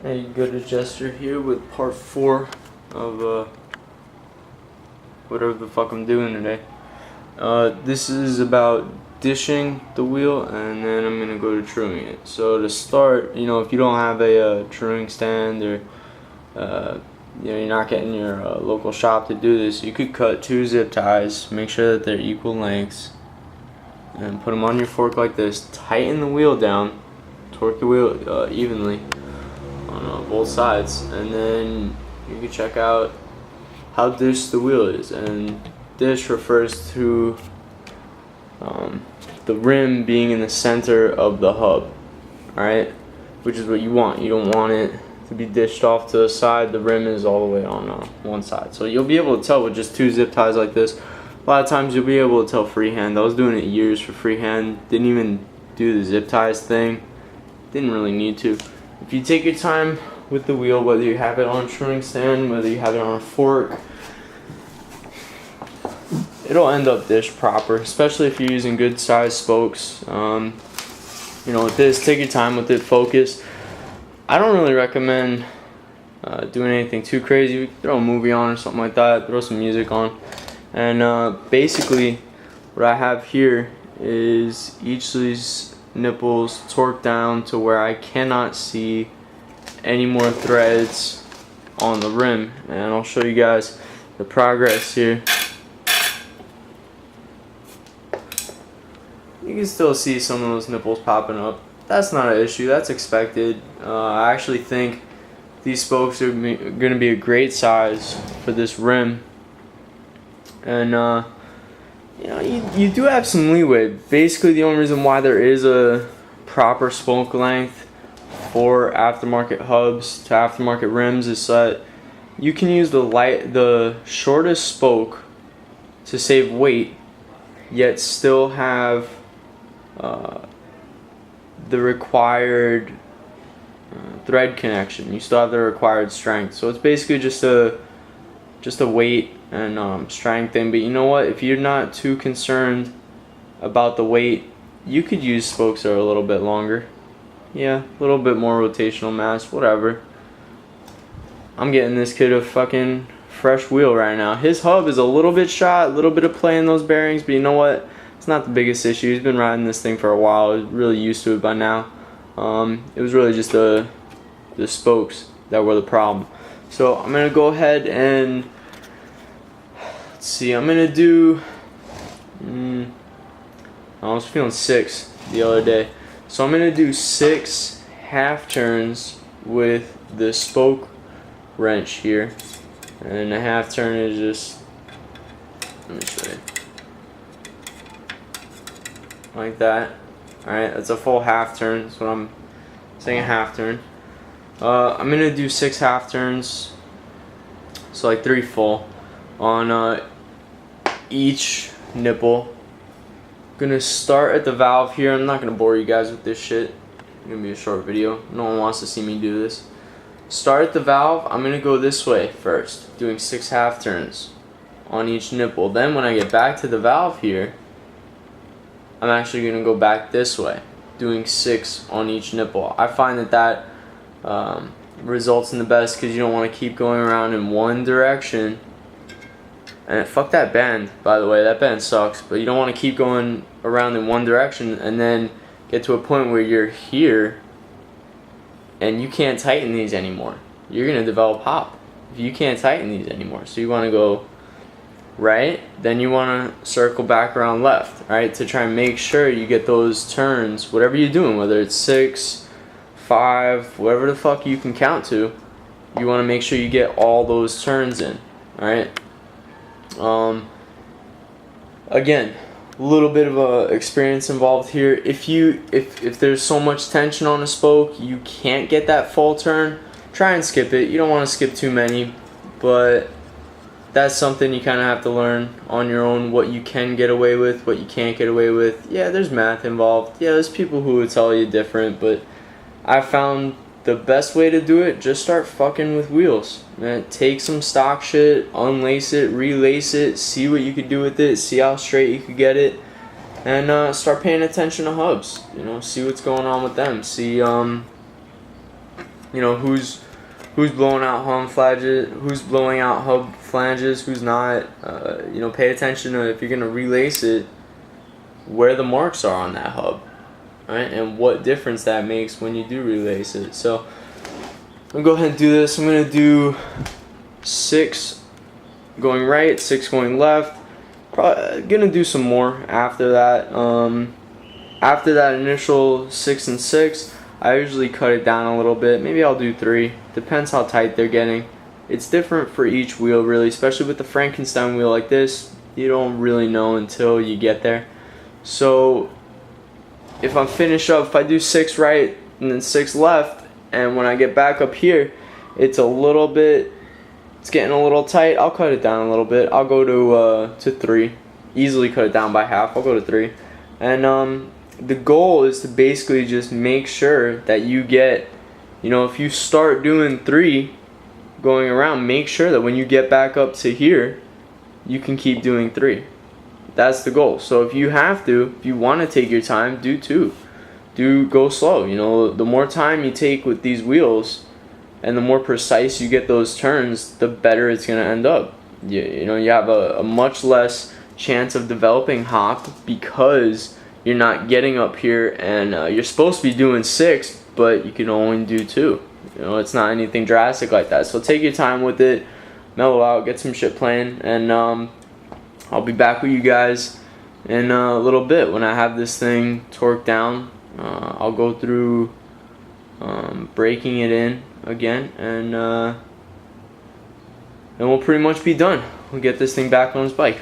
Hey, GuttedJester here with part 4 of whatever the fuck I'm doing today. This is about dishing the wheel, and then I'm gonna go to truing it. So to start, if you don't have a truing stand, or you're not getting your local shop to do this, you could cut 2 zip ties, make sure that they're equal lengths, and put them on your fork like this. Tighten the wheel down, torque the wheel evenly on both sides, and then you can check out how dish the wheel is. And dish refers to the rim being in the center of the hub, alright, which is what you want. You don't want it to be dished off to the side. The rim is all the way on one side, so you'll be able to tell with just 2 zip ties like this. A lot of times you'll be able to tell freehand. I was doing it years for freehand, didn't even do the zip ties thing, didn't really need to. If you take your time with the wheel, whether you have it on a truing stand, whether you have it on a fork, it'll end up dished proper, especially if you're using good sized spokes. With this, take your time with it, focus. I don't really recommend doing anything too crazy. You can throw a movie on or something like that, throw some music on. And basically, what I have here is each of these nipples torqued down to where I cannot see any more threads on the rim, and I'll show you guys the progress here. You can still see some of those nipples popping up. That's not an issue, that's expected. I actually think these spokes are going to be a great size for this rim, and you do have some leeway. Basically, the only reason why there is a proper spoke length for aftermarket hubs to aftermarket rims is that you can use the shortest spoke to save weight, yet still have the required thread connection. You still have the required strength. So it's basically just a weight and strength thing. But you know what? If you're not too concerned about the weight, you could use spokes that are a little bit longer. Yeah, a little bit more rotational mass, whatever. I'm getting this kid a fucking fresh wheel right now. His hub is a little bit shot, a little bit of play in those bearings, but you know what? It's not the biggest issue. He's been riding this thing for a while. He's really used to it by now. It was really just the spokes that were the problem. So I'm gonna go ahead and let's see. I'm gonna do. I was feeling 6 the other day, so I'm gonna do 6 half turns with the spoke wrench here, and a half turn is just, let me show you, like that. Alright, that's a full half turn. That's what I'm saying, a half turn. I'm gonna do 6 half turns, so like 3 full on each nipple. Gonna start at the valve here. I'm not gonna bore you guys with this shit. It's gonna be a short video. No one wants to see me do this. Start at the valve. I'm gonna go this way first, doing 6 half turns on each nipple. Then when I get back to the valve here, I'm actually gonna go back this way, doing 6 on each nipple. I find that results in the best, because you don't want to keep going around in one direction. And fuck that band, by the way, that band sucks, but you don't want to keep going around in one direction and then get to a point where you're here and you can't tighten these anymore. You're going to develop hop if you can't tighten these anymore. So you want to go right, then you want to circle back around left, right, to try and make sure you get those turns, whatever you're doing, whether it's 6, 5, whatever the fuck you can count to. You want to make sure you get all those turns in, alright? Again, a little bit of experience involved here. If there's so much tension on a spoke you can't get that full turn, try and skip it. You don't want to skip too many, but that's something you kind of have to learn on your own, what you can get away with, what you can't get away with. Yeah, there's math involved. Yeah, there's people who would tell you different, but I found the best way to do it, just start fucking with wheels. Man, take some stock shit, unlace it, relace it, see what you could do with it, see how straight you could get it, and start paying attention to hubs. See what's going on with them. See you know, who's blowing out hub flanges, who's not. You know, pay attention to, if you're gonna relace it, where the marks are on that hub, right, and what difference that makes when you do relace it. So I'm gonna go ahead and do this. I'm gonna do 6 going right, 6 going left. Probably gonna do some more after that. After that initial 6 and 6, I usually cut it down a little bit. Maybe I'll do 3. Depends how tight they're getting. It's different for each wheel, really, especially with the Frankenstein wheel like this. You don't really know until you get there. So if I finish up, if I do 6 right and then 6 left, and when I get back up here, it's getting a little tight, I'll cut it down a little bit. I'll go to 3. Easily cut it down by half. I'll go to 3. And the goal is to basically just make sure that you get, you know, if you start doing 3 going around, make sure that when you get back up to here, you can keep doing 3. That's the goal. So if you want to take your time, do 2. Go slow. You know, the more time you take with these wheels and the more precise you get those turns, the better it's going to end up. You know, you have a much less chance of developing hop because you're not getting up here and you're supposed to be doing 6, but you can only do 2. You know, it's not anything drastic like that. So take your time with it, mellow out, get some shit playing, and I'll be back with you guys in a little bit when I have this thing torqued down. I'll go through breaking it in again, and we'll pretty much be done. We'll get this thing back on its bike.